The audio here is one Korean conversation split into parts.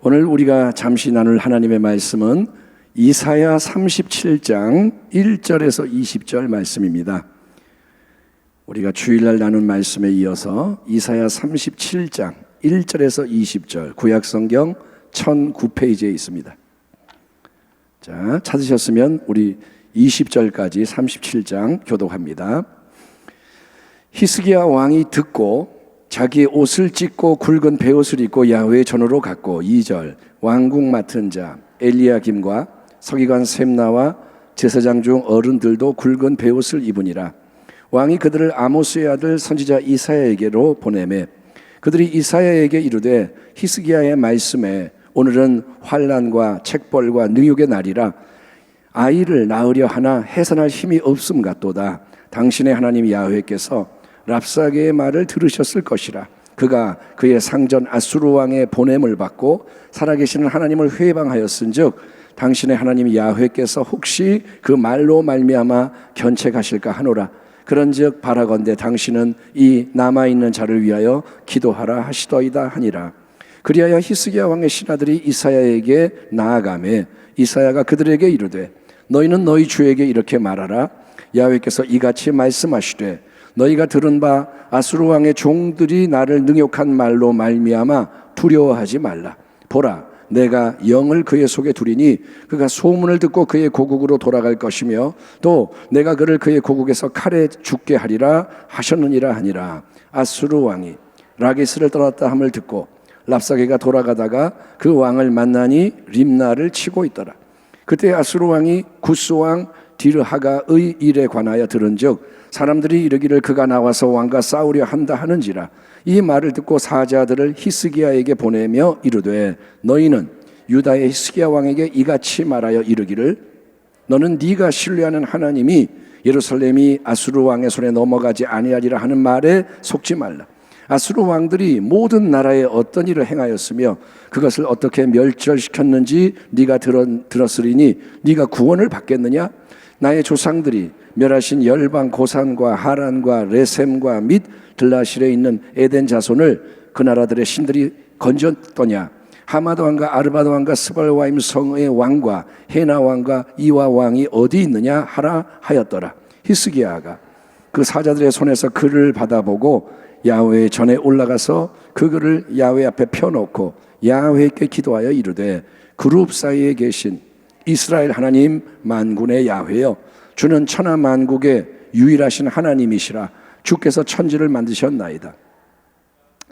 오늘 우리가 잠시 나눌 하나님의 말씀은 이사야 37장 1절에서 20절 말씀입니다. 우리가 주일날 나눈 말씀에 이어서 이사야 37장 1절에서 20절 구약성경 1009페이지에 있습니다. 자, 찾으셨으면 우리 20절까지 37장 교독합니다. 히스기야 왕이 듣고 자기의 옷을 찢고 굵은 베옷을 입고 야훼의 전으로 갔고 2절 왕궁 맡은 자 엘리야김과 서기관 셈나와 제사장 중 어른들도 굵은 베옷을 입으니라. 왕이 그들을 아모스의 아들 선지자 이사야에게로 보내매 그들이 이사야에게 이르되 히스기야의 말씀에 오늘은 환난과 책벌과 능욕의 날이라 아이를 낳으려 하나 해산할 힘이 없음 같도다. 당신의 하나님 야훼께서 랍사게의 말을 들으셨을 것이라. 그가 그의 상전 아수르 왕의 보냄을 받고 살아계시는 하나님을 회방하였은즉 당신의 하나님 야훼께서 혹시 그 말로 말미암아 견책하실까 하노라. 그런즉 바라건대 당신은 이 남아있는 자를 위하여 기도하라 하시더이다 하니라. 그리하여 히스기야 왕의 신하들이 이사야에게 나아가매 이사야가 그들에게 이르되 너희는 너희 주에게 이렇게 말하라. 야훼께서 이같이 말씀하시되 너희가 들은 바 아수르 왕의 종들이 나를 능욕한 말로 말미암아 두려워하지 말라. 보라, 내가 영을 그의 속에 두리니 그가 소문을 듣고 그의 고국으로 돌아갈 것이며 또 내가 그를 그의 고국에서 칼에 죽게 하리라 하셨느니라 하니라. 아수르 왕이 라기스를 떠났다 함을 듣고 랍사게가 돌아가다가 그 왕을 만나니 림나를 치고 있더라. 그때 아수르 왕이 구스 왕 디르하가의 일에 관하여 들은즉 사람들이 이르기를 그가 나와서 왕과 싸우려 한다 하는지라. 이 말을 듣고 사자들을 히스기야에게 보내며 이르되 너희는 유다의 히스기야 왕에게 이같이 말하여 이르기를 너는 네가 신뢰하는 하나님이 예루살렘이 아수르 왕의 손에 넘어가지 아니하리라 하는 말에 속지 말라. 아수르 왕들이 모든 나라에 어떤 일을 행하였으며 그것을 어떻게 멸절시켰는지 네가 들었으리니 네가 구원을 받겠느냐? 나의 조상들이 멸하신 열방 고산과 하란과 레셈과 및 들라실에 있는 에덴 자손을 그 나라들의 신들이 건졌더냐? 하마드 왕과 아르바드 왕과 스발와임 성의 왕과 헤나 왕과 이와 왕이 어디 있느냐 하라 하였더라. 히스기야가 그 사자들의 손에서 글을 받아보고 야훼의 전에 올라가서 그 글을 야훼 앞에 펴놓고 야훼께 기도하여 이르되 그룹 사이에 계신 이스라엘 하나님 만군의 야훼여 주는 천하 만국의 유일하신 하나님이시라. 주께서 천지를 만드셨나이다.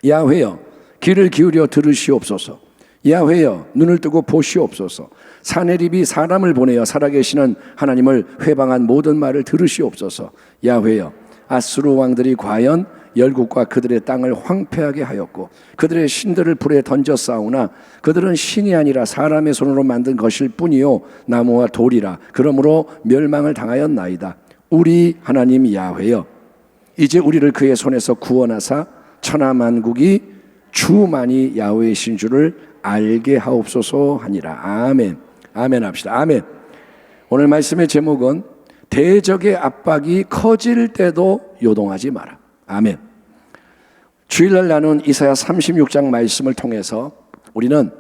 야훼여 귀를 기울여 들으시옵소서. 야훼여 눈을 뜨고 보시옵소서. 사내립이 사람을 보내어 살아계시는 하나님을 회방한 모든 말을 들으시옵소서. 야훼여 아수르 왕들이 과연 열국과 그들의 땅을 황폐하게 하였고 그들의 신들을 불에 던져 싸우나 그들은 신이 아니라 사람의 손으로 만든 것일 뿐이요 나무와 돌이라. 그러므로 멸망을 당하였나이다. 우리 하나님 야훼여 이제 우리를 그의 손에서 구원하사 천하 만국이 주만이 야훼이신 줄을 알게 하옵소서 하니라. 아멘. 아멘 합시다. 아멘. 오늘 말씀의 제목은 대적의 압박이 커질 때도 요동하지 마라. 아멘. 주일날 나눈 이사야 36장 말씀을 통해서 우리는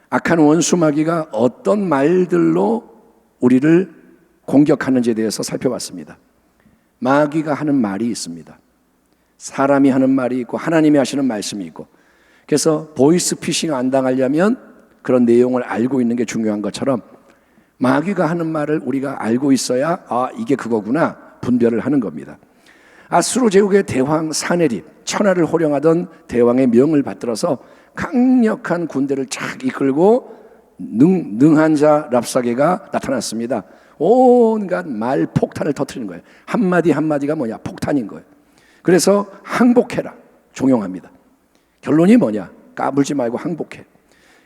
악한 원수 마귀가 어떤 말들로 우리를 공격하는지에 대해서 살펴봤습니다. 마귀가 하는 말이 있습니다. 사람이 하는 말이 있고 하나님이 하시는 말씀이 있고, 그래서 보이스피싱 안 당하려면 그런 내용을 알고 있는 게 중요한 것처럼 마귀가 하는 말을 우리가 알고 있어야 이게 그거구나 분별을 하는 겁니다. 아수르 제국의 대왕 사네립, 천하를 호령하던 대왕의 명을 받들어서 강력한 군대를 착 이끌고 능한 자 랍사게가 나타났습니다. 온갖 말 폭탄을 터뜨리는 거예요. 한마디 한마디가 뭐냐? 폭탄인 거예요. 그래서 항복해라, 종용합니다. 결론이 뭐냐? 까불지 말고 항복해.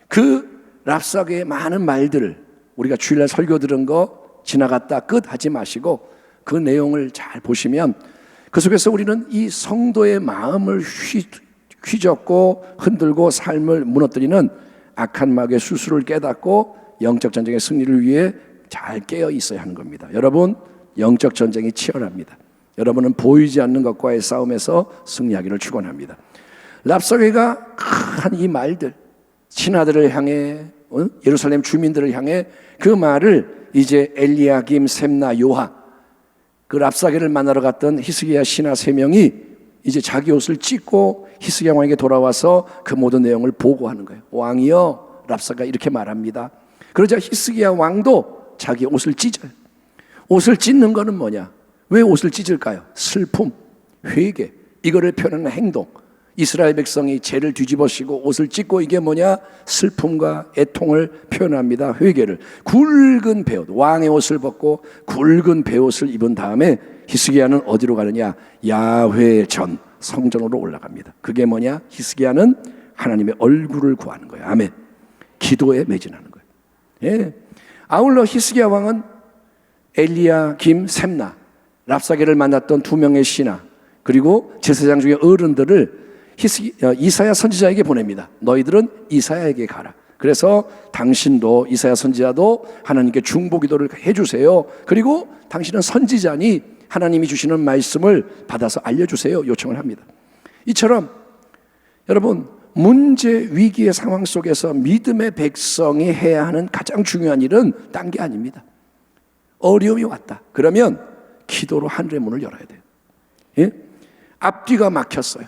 그 랍사게의 많은 말들을 우리가 주일날 설교 들은 거 지나갔다 끝 하지 마시고 그 내용을 잘 보시면 그 속에서 우리는 이 성도의 마음을 휘젓고 흔들고 삶을 무너뜨리는 악한 마귀의 수수를 깨닫고 영적 전쟁의 승리를 위해 잘 깨어 있어야 하는 겁니다. 여러분, 영적 전쟁이 치열합니다. 여러분은 보이지 않는 것과의 싸움에서 승리하기를 축원합니다. 랍사게가 한 이 말들, 신하들을 향해, 예루살렘 주민들을 향해 그 말을 이제 엘리야김, 셈나, 요하, 그 랍사게를 만나러 갔던 히스기야 신하 3명이 이제 자기 옷을 찢고 히스기야 왕에게 돌아와서 그 모든 내용을 보고하는 거예요. 왕이여, 랍사가 이렇게 말합니다. 그러자 히스기야 왕도 자기 옷을 찢어요. 옷을 찢는 거는 뭐냐? 왜 옷을 찢을까요? 슬픔, 회개, 이거를 표현하는 행동. 이스라엘 백성이 죄를 뒤집어쓰고 옷을 찢고, 이게 뭐냐? 슬픔과 애통을 표현합니다. 회개를. 굵은 베옷, 왕의 옷을 벗고 굵은 베옷을 입은 다음에 히스기야는 어디로 가느냐? 야훼 전 성전으로 올라갑니다. 그게 뭐냐? 히스기야는 하나님의 얼굴을 구하는 거예요. 아멘. 기도에 매진하는 거예요. 예. 아울러 히스기야 왕은 엘리야김, 셈나, 랍사게를 만났던 2명의 신하, 그리고 제사장 중에 어른들을 이사야 선지자에게 보냅니다. 너희들은 이사야에게 가라. 그래서 당신도, 이사야 선지자도 하나님께 중보기도를 해주세요. 그리고 당신은 선지자니 하나님이 주시는 말씀을 받아서 알려주세요. 요청을 합니다. 이처럼 여러분, 문제, 위기의 상황 속에서 믿음의 백성이 해야 하는 가장 중요한 일은 딴 게 아닙니다. 어려움이 왔다. 그러면 기도로 하늘의 문을 열어야 돼요. 예? 앞뒤가 막혔어요.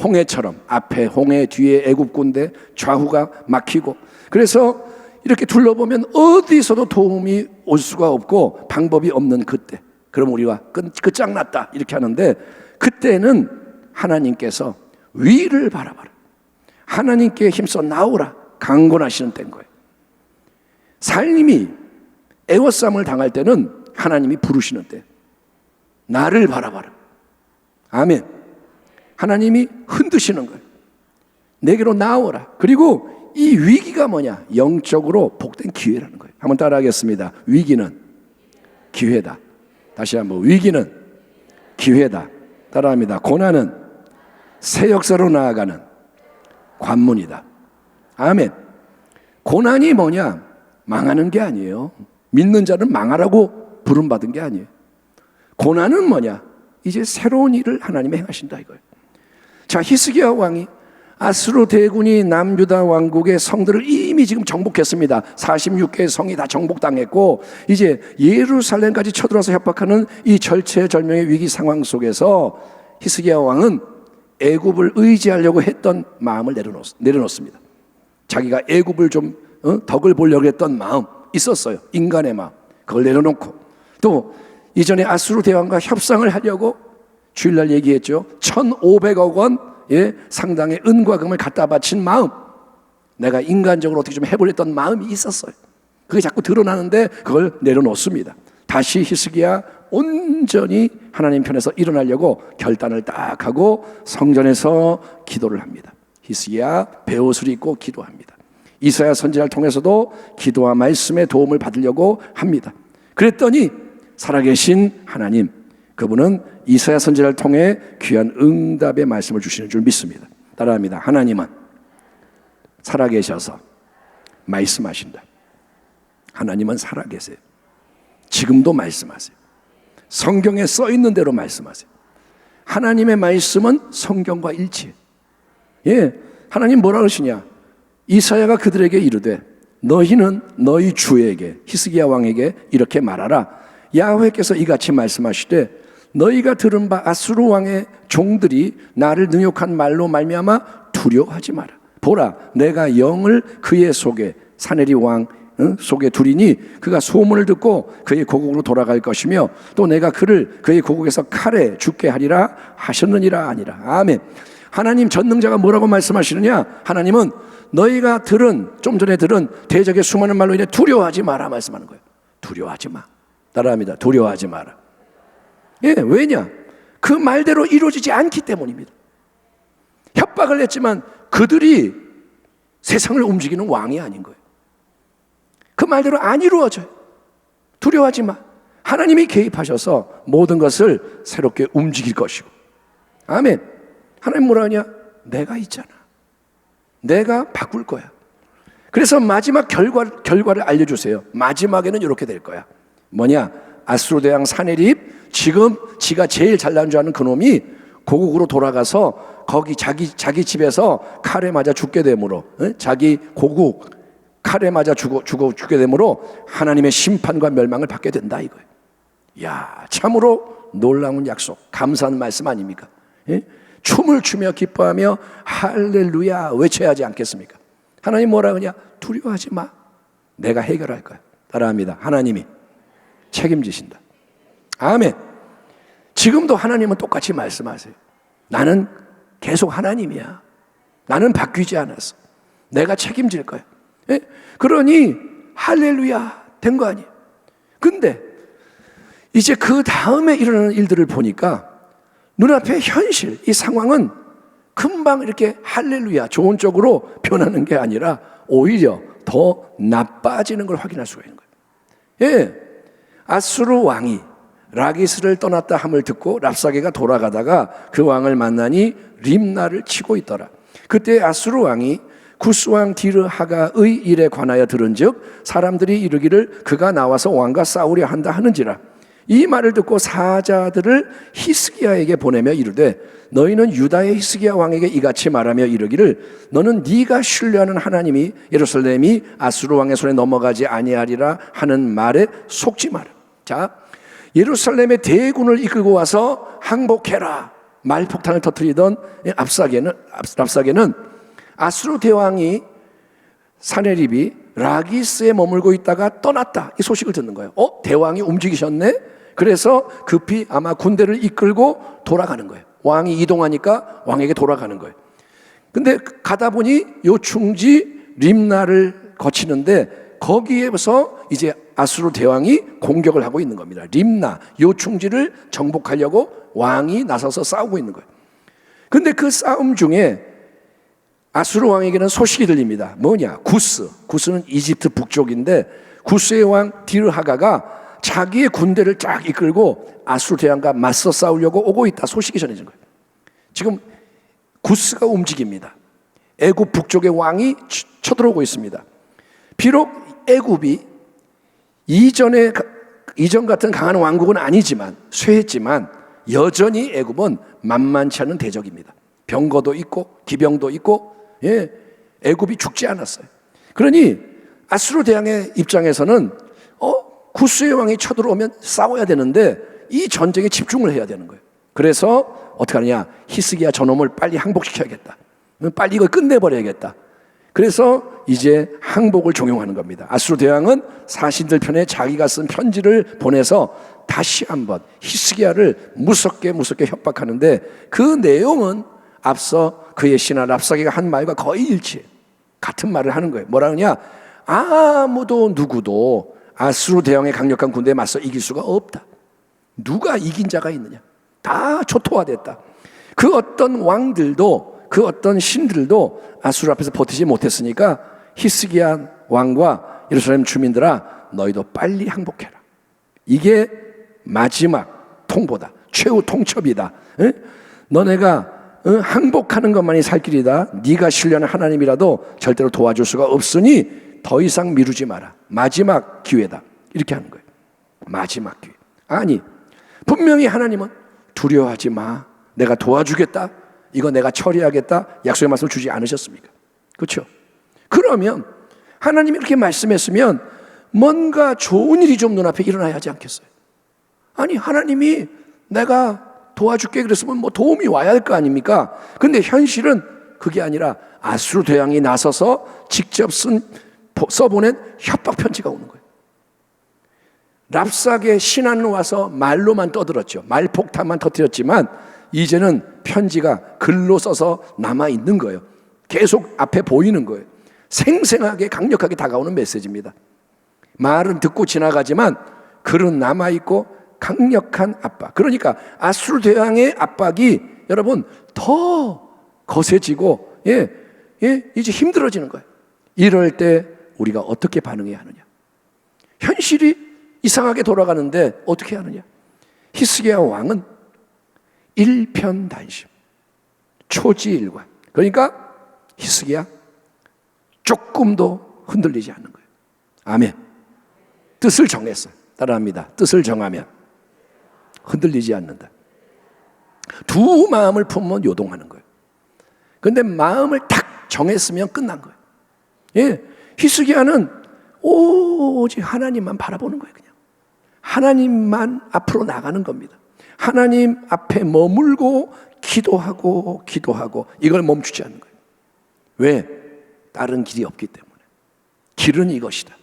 홍해처럼 앞에 홍해, 뒤에 애굽 군대, 좌우가 막히고, 그래서 이렇게 둘러보면 어디서도 도움이 올 수가 없고 방법이 없는 그때, 그럼 우리가 끝장났다 이렇게 하는데, 그때는 하나님께서 위를 바라봐라, 하나님께 힘써 나오라 강권하시는 때인 거예요. 삶이 애워싸움을 당할 때는 하나님이 부르시는 때, 나를 바라봐라. 아멘. 하나님이 흔드시는 거예요. 내게로 나오라. 그리고 이 위기가 뭐냐? 영적으로 복된 기회라는 거예요. 한번 따라하겠습니다. 위기는 기회다. 다시 한번, 위기는 기회다. 따라합니다. 고난은 새 역사로 나아가는 관문이다. 아멘. 고난이 뭐냐? 망하는 게 아니에요. 믿는 자는 망하라고 부름받은 게 아니에요. 고난은 뭐냐? 이제 새로운 일을 하나님이 행하신다 이거예요. 자, 히스기야 왕이 아수르 대군이 남유다 왕국의 성들을 이미 지금 정복했습니다. 46개의 성이 다 정복당했고, 이제 예루살렘까지 쳐들어서 협박하는 이 절체절명의 위기 상황 속에서 히스기야 왕은 애굽을 의지하려고 했던 마음을 내려놓습니다. 자기가 애굽을 좀 덕을 보려고 했던 마음 있었어요. 인간의 마음. 그걸 내려놓고, 또 이전에 아수르 대왕과 협상을 하려고 주일날 얘기했죠. 1,500억 원 상당의 은과 금을 갖다 바친 마음, 내가 인간적으로 어떻게 좀 해보려던 마음이 있었어요. 그게 자꾸 드러나는데 그걸 내려놓습니다. 다시 히스기야 온전히 하나님 편에서 일어나려고 결단을 딱 하고 성전에서 기도를 합니다. 히스기야 베옷을 입고 기도합니다. 이사야 선지자를 통해서도 기도와 말씀의 도움을 받으려고 합니다. 그랬더니 살아계신 하나님, 그분은 이사야 선지자를 통해 귀한 응답의 말씀을 주시는 줄 믿습니다. 따라합니다. 하나님은 살아계셔서 말씀하신다. 하나님은 살아계세요. 지금도 말씀하세요. 성경에 써 있는 대로 말씀하세요. 하나님의 말씀은 성경과 일치해요. 예, 하나님 뭐라 그러시냐? 이사야가 그들에게 이르되 너희는 너희 주에게, 히스기야 왕에게 이렇게 말하라. 야훼께서 이같이 말씀하시되 너희가 들은 바 아수르 왕의 종들이 나를 능욕한 말로 말미암아 두려워하지 마라. 보라, 내가 영을 그의 속에, 사네리 왕 속에 두리니 그가 소문을 듣고 그의 고국으로 돌아갈 것이며, 또 내가 그를 그의 고국에서 칼에 죽게 하리라 하셨느니라 아니라. 아멘. 하나님 전능자가 뭐라고 말씀하시느냐? 하나님은 너희가 들은, 좀 전에 들은 대적의 수많은 말로 인해 두려워하지 마라 말씀하는 거예요. 두려워하지 마. 따라합니다. 두려워하지 마라. 예, 왜냐? 그 말대로 이루어지지 않기 때문입니다. 협박을 했지만 그들이 세상을 움직이는 왕이 아닌 거예요. 그 말대로 안 이루어져요. 두려워하지 마. 하나님이 개입하셔서 모든 것을 새롭게 움직일 것이고. 아멘. 하나님 뭐라 하냐? 내가 있잖아. 내가 바꿀 거야. 그래서 마지막 결과를 알려주세요. 마지막에는 이렇게 될 거야. 뭐냐? 아수르 대왕 사네립, 지금 지가 제일 잘난 줄 아는 그놈이 고국으로 돌아가서 거기 자기 집에서 칼에 맞아 죽게 되므로, 자기 고국 칼에 맞아 죽게 되므로 하나님의 심판과 멸망을 받게 된다 이거예요. 야, 참으로 놀라운 약속, 감사한 말씀 아닙니까? 춤을 추며 기뻐하며 할렐루야 외쳐야 하지 않겠습니까? 하나님 뭐라 그러냐? 두려워하지 마, 내가 해결할 거야. 따라합니다. 하나님이 책임지신다. 아멘. 지금도 하나님은 똑같이 말씀하세요. 나는 계속 하나님이야. 나는 바뀌지 않았어. 내가 책임질 거야. 그러니 할렐루야 된 거 아니에요. 근데 이제 그 다음에 일어나는 일들을 보니까 눈앞의 현실, 이 상황은 금방 이렇게 할렐루야 좋은 쪽으로 변하는 게 아니라 오히려 더 나빠지는 걸 확인할 수가 있는 거예요. 아수르 왕이 라기스를 떠났다 함을 듣고 랍사게가 돌아가다가 그 왕을 만나니 림나를 치고 있더라. 그때 아수르 왕이 구스 왕 디르하가의 일에 관하여 들은즉 사람들이 이르기를 그가 나와서 왕과 싸우려 한다 하는지라. 이 말을 듣고 사자들을 히스기야에게 보내며 이르되 너희는 유다의 히스기야 왕에게 이같이 말하며 이르기를 너는 네가 신뢰하는 하나님이 예루살렘이 아수르 왕의 손에 넘어가지 아니하리라 하는 말에 속지 마라. 자, 예루살렘의 대군을 이끌고 와서 항복해라 말폭탄을 터뜨리던 랍사게는 아수르 대왕이 사네립이 라기스에 머물고 있다가 떠났다 이 소식을 듣는 거예요. 대왕이 움직이셨네. 그래서 급히 아마 군대를 이끌고 돌아가는 거예요. 왕이 이동하니까 왕에게 돌아가는 거예요. 근데 가다 보니 요 충지 림나를 거치는데 거기에서 이제 아수르 대왕이 공격을 하고 있는 겁니다. 림나 요 충지를 정복하려고 왕이 나서서 싸우고 있는 거예요. 근데 그 싸움 중에 아수르 왕에게는 소식이 들립니다. 뭐냐? 구스는 이집트 북쪽인데 구스의 왕 디르하가가 자기의 군대를 쫙 이끌고 아수르 대왕과 맞서 싸우려고 오고 있다 소식이 전해진 거예요. 지금 구스가 움직입니다. 애굽 북쪽의 왕이 쳐들어오고 있습니다. 비록 애굽이 이전 같은 강한 왕국은 아니지만 쇠했지만 여전히 애굽은 만만치 않은 대적입니다. 병거도 있고 기병도 있고 애굽이 죽지 않았어요. 그러니 아수르 대왕의 입장에서는 구스의 왕이 쳐들어오면 싸워야 되는데 이 전쟁에 집중을 해야 되는 거예요. 그래서 어떻게 하느냐? 히스기야 저놈을 빨리 항복시켜야겠다. 빨리 이걸 끝내버려야겠다. 그래서 이제 항복을 종용하는 겁니다. 아수르 대왕은 사신들 편에 자기가 쓴 편지를 보내서 다시 한번 히스기야를 무섭게 협박하는데 그 내용은 앞서 그의 신하 랍사게가 한 말과 거의 일치해요. 같은 말을 하는 거예요. 뭐라 그러냐? 아무도 누구도 아수르 대왕의 강력한 군대에 맞서 이길 수가 없다. 누가 이긴 자가 있느냐? 다 초토화됐다. 그 어떤 왕들도 그 어떤 신들도 아수르 앞에서 버티지 못했으니까 히스기야 왕과 예루살렘 주민들아 너희도 빨리 항복해라. 이게 마지막 통보다. 최후 통첩이다. 너네가 항복하는 것만이 살 길이다. 네가 신뢰하는 하나님이라도 절대로 도와줄 수가 없으니 더 이상 미루지 마라. 마지막 기회다. 이렇게 하는 거예요. 마지막 기회. 아니, 분명히 하나님은 두려워하지 마. 내가 도와주겠다. 이거 내가 처리하겠다. 약속의 말씀을 주지 않으셨습니까? 그렇죠? 그러면 하나님이 이렇게 말씀했으면 뭔가 좋은 일이 좀 눈앞에 일어나야 하지 않겠어요? 아니, 하나님이 내가 도와줄게 그랬으면 뭐 도움이 와야 할 거 아닙니까? 근데 현실은 그게 아니라 아수르 대왕이 나서서 직접 써보낸 협박 편지가 오는 거예요. 랍사게 신하는 와서 말로만 떠들었죠. 말폭탄만 터뜨렸지만 이제는 편지가 글로 써서 남아있는 거예요. 계속 앞에 보이는 거예요. 생생하게 강력하게 다가오는 메시지입니다. 말은 듣고 지나가지만 글은 남아있고 강력한 압박. 그러니까 아수르 대왕의 압박이 여러분 더 거세지고 이제 힘들어지는 거예요. 이럴 때 우리가 어떻게 반응해야 하느냐? 현실이 이상하게 돌아가는데 어떻게 하느냐? 히스기야 왕은 일편단심, 초지일관. 그러니까 히스기야 조금도 흔들리지 않는 거예요. 아멘. 뜻을 정했어요. 따라합니다. 뜻을 정하면 흔들리지 않는다. 두 마음을 품으면 요동하는 거예요. 그런데 마음을 딱 정했으면 끝난 거예요. 예, 히스기야는 오직 하나님만 바라보는 거예요. 그냥 하나님만 앞으로 나가는 겁니다. 하나님 앞에 머물고 기도하고 이걸 멈추지 않는 거예요. 왜? 다른 길이 없기 때문에. 길은 이것이다.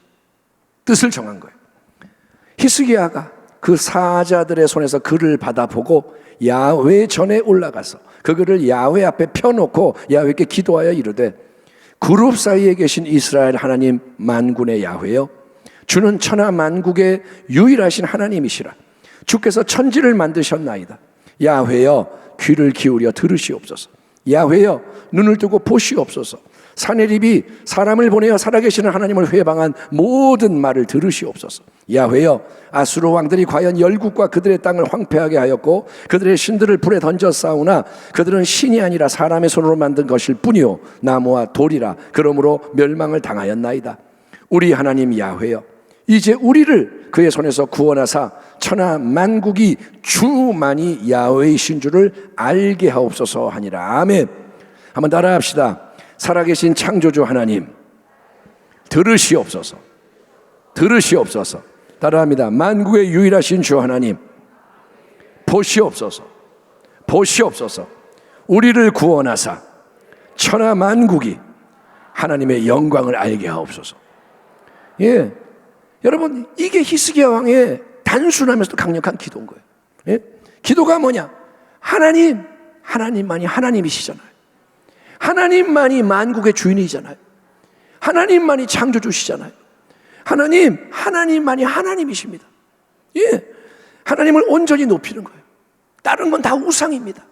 뜻을 정한 거예요. 히스기야가 그 사자들의 손에서 글을 받아보고 야훼 전에 올라가서 그 글을 야훼 앞에 펴놓고 야훼께 기도하여 이르되, 그룹 사이에 계신 이스라엘 하나님 만군의 야훼여, 주는 천하 만국의 유일하신 하나님이시라. 주께서 천지를 만드셨나이다. 야훼여, 귀를 기울여 들으시옵소서. 야훼여, 눈을 뜨고 보시옵소서. 사내립이 사람을 보내어 살아계시는 하나님을 회방한 모든 말을 들으시옵소서. 야훼여, 아수르 왕들이 과연 열국과 그들의 땅을 황폐하게 하였고 그들의 신들을 불에 던져 싸우나 그들은 신이 아니라 사람의 손으로 만든 것일 뿐이요 나무와 돌이라. 그러므로 멸망을 당하였나이다. 우리 하나님 야훼여, 이제 우리를 그의 손에서 구원하사 천하 만국이 주만이 야훼이신 줄을 알게 하옵소서 하니라. 아멘. 한번 따라합시다. 살아계신 창조주 하나님, 들으시옵소서. 들으시옵소서. 따라합니다. 만국의 유일하신 주 하나님, 보시옵소서. 보시옵소서. 우리를 구원하사 천하 만국이 하나님의 영광을 알게 하옵소서. 예, 여러분, 이게 히스기야 왕의 단순하면서도 강력한 기도인 거예요. 예? 기도가 뭐냐? 하나님만이 하나님이시잖아요. 하나님만이 만국의 주인이잖아요. 하나님만이 창조주시잖아요. 하나님만이 하나님이십니다. 예, 하나님을 온전히 높이는 거예요. 다른 건 다 우상입니다.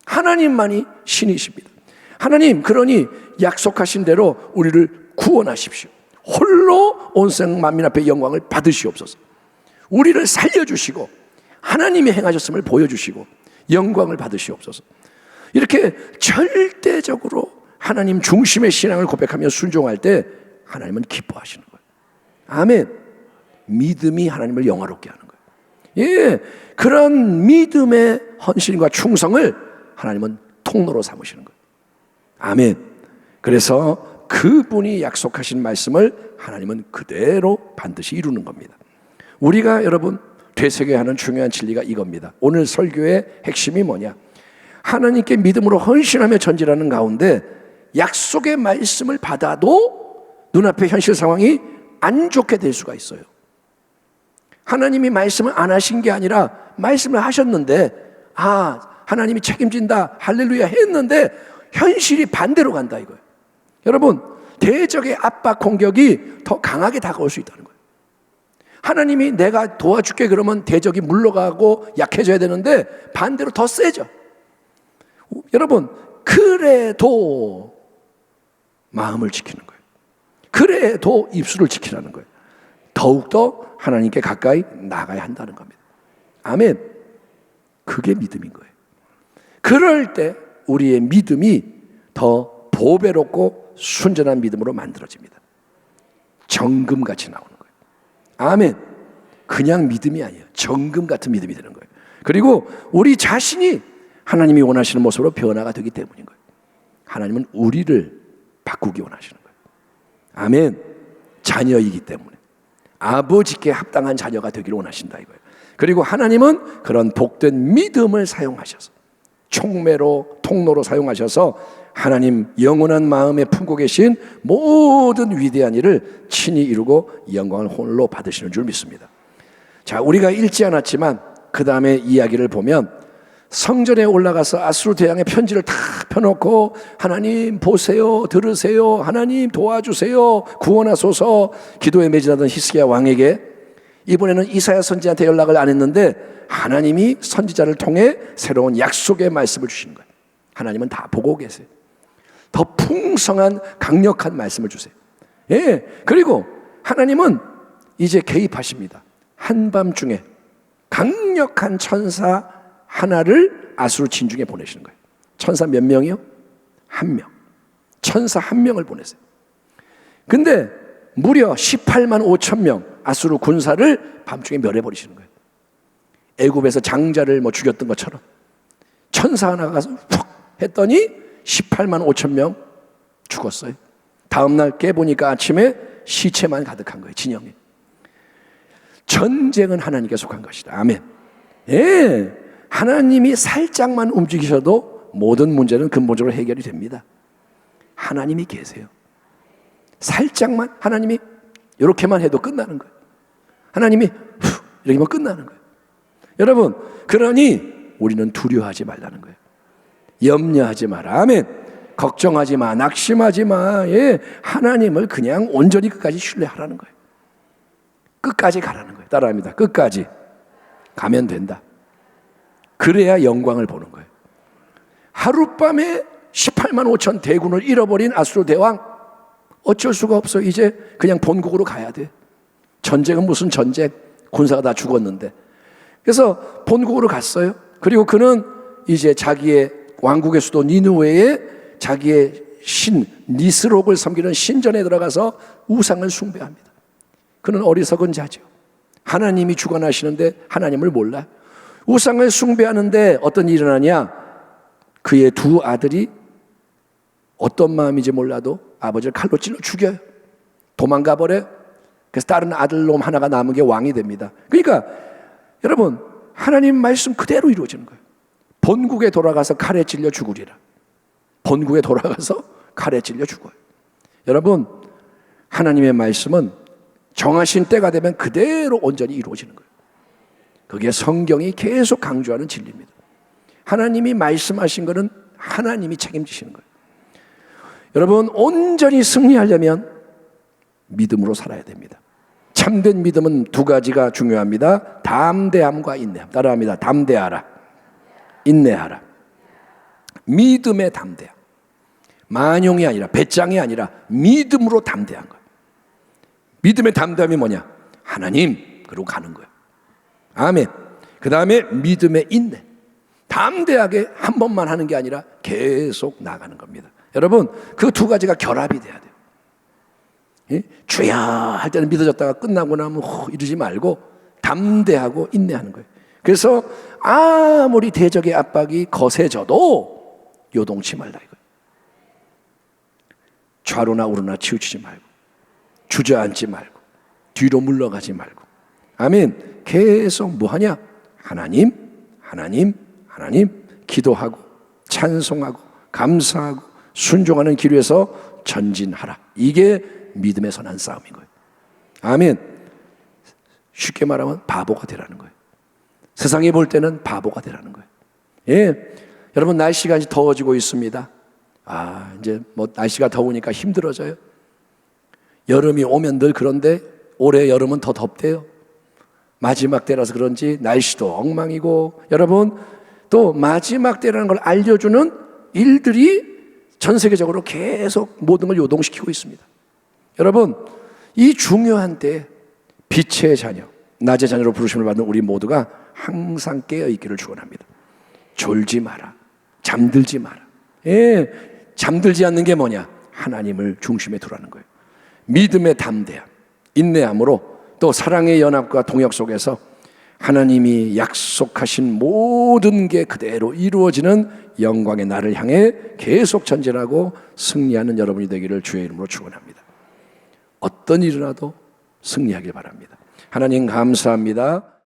하나님만이 신이십니다. 하나님, 그러니 약속하신 대로 우리를 구원하십시오. 홀로 온 생 만민 앞에 영광을 받으시옵소서. 우리를 살려주시고 하나님이 행하셨음을 보여주시고 영광을 받으시옵소서. 이렇게 절대적으로 하나님 중심의 신앙을 고백하며 순종할 때 하나님은 기뻐하시는 거예요. 아멘. 믿음이 하나님을 영화롭게 하는 거예요. 예, 그런 믿음의 헌신과 충성을 하나님은 통로로 삼으시는 거예요. 아멘. 그래서 그분이 약속하신 말씀을 하나님은 그대로 반드시 이루는 겁니다. 우리가 여러분 되새겨야 하는 중요한 진리가 이겁니다. 오늘 설교의 핵심이 뭐냐? 하나님께 믿음으로 헌신하며 전진하는 가운데 약속의 말씀을 받아도 눈앞의 현실 상황이 안 좋게 될 수가 있어요. 하나님이 말씀을 안 하신 게 아니라 말씀을 하셨는데 하나님이 책임진다 할렐루야 했는데 현실이 반대로 간다 이거예요. 여러분, 대적의 압박 공격이 더 강하게 다가올 수 있다는 거예요. 하나님이 내가 도와줄게 그러면 대적이 물러가고 약해져야 되는데 반대로 더 세져. 여러분, 그래도 마음을 지키는 거예요. 그래도 입술을 지키라는 거예요. 더욱더 하나님께 가까이 나가야 한다는 겁니다. 아멘. 그게 믿음인 거예요. 그럴 때 우리의 믿음이 더 보배롭고 순전한 믿음으로 만들어집니다. 정금같이 나오는 거예요. 아멘. 그냥 믿음이 아니에요. 정금 같은 믿음이 되는 거예요. 그리고 우리 자신이 하나님이 원하시는 모습으로 변화가 되기 때문인 거예요. 하나님은 우리를 바꾸기 원하시는 거예요. 아멘. 자녀이기 때문에 아버지께 합당한 자녀가 되기를 원하신다 이거예요. 그리고 하나님은 그런 복된 믿음을 사용하셔서 촉매로 통로로 사용하셔서 하나님 영원한 마음에 품고 계신 모든 위대한 일을 친히 이루고 영광을 홀로 받으시는 줄 믿습니다. 자, 우리가 읽지 않았지만 그 다음에 이야기를 보면 성전에 올라가서 아수르 대왕의 편지를 다 펴놓고 하나님 보세요, 들으세요, 하나님 도와주세요, 구원하소서 기도에 매진하던 히스기야 왕에게 이번에는 이사야 선지자한테 연락을 안 했는데 하나님이 선지자를 통해 새로운 약속의 말씀을 주신 거예요. 하나님은 다 보고 계세요. 더 풍성한 강력한 말씀을 주세요. 예, 그리고 하나님은 이제 개입하십니다. 한밤중에 강력한 천사 하나를 아수르 진중에 보내시는 거예요. 천사 몇 명이요? 1명. 천사 1명을 보내세요. 근데 무려 18만 5천 명 아수르 군사를 밤중에 멸해버리시는 거예요. 애굽에서 장자를 죽였던 것처럼 천사 하나가 가서 훅 했더니 18만 5천 명 죽었어요. 다음날 깨보니까 아침에 시체만 가득한 거예요. 진영이. 전쟁은 하나님께 속한 것이다. 아멘. 예, 하나님이 살짝만 움직이셔도 모든 문제는 근본적으로 해결이 됩니다. 하나님이 계세요. 살짝만 하나님이 이렇게만 해도 끝나는 거예요. 하나님이 후 이렇게만 끝나는 거예요. 여러분, 그러니 우리는 두려워하지 말라는 거예요. 염려하지 마라. 아멘. 걱정하지 마. 낙심하지 마. 예, 하나님을 그냥 온전히 끝까지 신뢰하라는 거예요. 끝까지 가라는 거예요. 따라합니다. 끝까지 가면 된다. 그래야 영광을 보는 거예요. 하룻밤에 18만 5천 대군을 잃어버린 아수르 대왕, 어쩔 수가 없어. 이제 그냥 본국으로 가야 돼. 전쟁은 무슨 전쟁? 군사가 다 죽었는데. 그래서 본국으로 갔어요. 그리고 그는 이제 자기의 왕국의 수도 니느웨에 자기의 신 니스록을 섬기는 신전에 들어가서 우상을 숭배합니다. 그는 어리석은 자죠. 하나님이 주관하시는데 하나님을 몰라. 우상을 숭배하는데 어떤 일이 일어나냐? 그의 두 아들이 어떤 마음인지 몰라도 아버지를 칼로 찔러 죽여요. 도망가 버려요. 그래서 다른 아들놈 하나가 남은 게 왕이 됩니다. 그러니까 여러분, 하나님 말씀 그대로 이루어지는 거예요. 본국에 돌아가서 칼에 찔려 죽으리라. 본국에 돌아가서 칼에 찔려 죽어요. 여러분, 하나님의 말씀은 정하신 때가 되면 그대로 온전히 이루어지는 거예요. 그게 성경이 계속 강조하는 진리입니다. 하나님이 말씀하신 것은 하나님이 책임지시는 거예요. 여러분, 온전히 승리하려면 믿음으로 살아야 됩니다. 참된 믿음은 두 가지가 중요합니다. 담대함과 인내함. 따라합니다. 담대하라, 인내하라. 믿음의 담대함. 만용이 아니라, 배짱이 아니라 믿음으로 담대한 거예요. 믿음의 담대함이 뭐냐? 하나님, 그러고 가는 거예요. 아멘. 그 다음에 믿음의 인내. 담대하게 한 번만 하는 게 아니라 계속 나가는 겁니다. 여러분, 그 두 가지가 결합이 돼야 돼요. 예? 주여 할 때는 믿어졌다가 끝나고 나면 이러지 말고 담대하고 인내하는 거예요. 그래서 아무리 대적의 압박이 거세져도 요동치 말라 이거예요. 좌로나 우로나 치우치지 말고, 주저앉지 말고, 뒤로 물러가지 말고. 아멘. 계속 뭐하냐? 하나님, 하나님, 하나님 기도하고 찬송하고 감사하고 순종하는 길 위에서 전진하라. 이게 믿음의 선한 싸움인 거예요. 아멘. 쉽게 말하면 바보가 되라는 거예요. 세상이 볼 때는 바보가 되라는 거예요. 예, 여러분, 날씨가 이제 더워지고 있습니다. 이제 뭐 날씨가 더우니까 힘들어져요. 여름이 오면 늘 그런데 올해 여름은 더 덥대요. 마지막 때라서 그런지 날씨도 엉망이고, 여러분, 또 마지막 때라는 걸 알려주는 일들이 전 세계적으로 계속 모든 걸 요동시키고 있습니다. 여러분, 이 중요한 때에 빛의 자녀, 낮의 자녀로 부르심을 받는 우리 모두가 항상 깨어있기를 축원합니다. 졸지 마라, 잠들지 마라. 예, 잠들지 않는 게 뭐냐? 하나님을 중심에 두라는 거예요. 믿음의 담대함, 인내함으로 또 사랑의 연합과 동역 속에서 하나님이 약속하신 모든 게 그대로 이루어지는 영광의 날을 향해 계속 전진하고 승리하는 여러분이 되기를 주의 이름으로 축원합니다. 어떤 일이라도 승리하길 바랍니다. 하나님 감사합니다.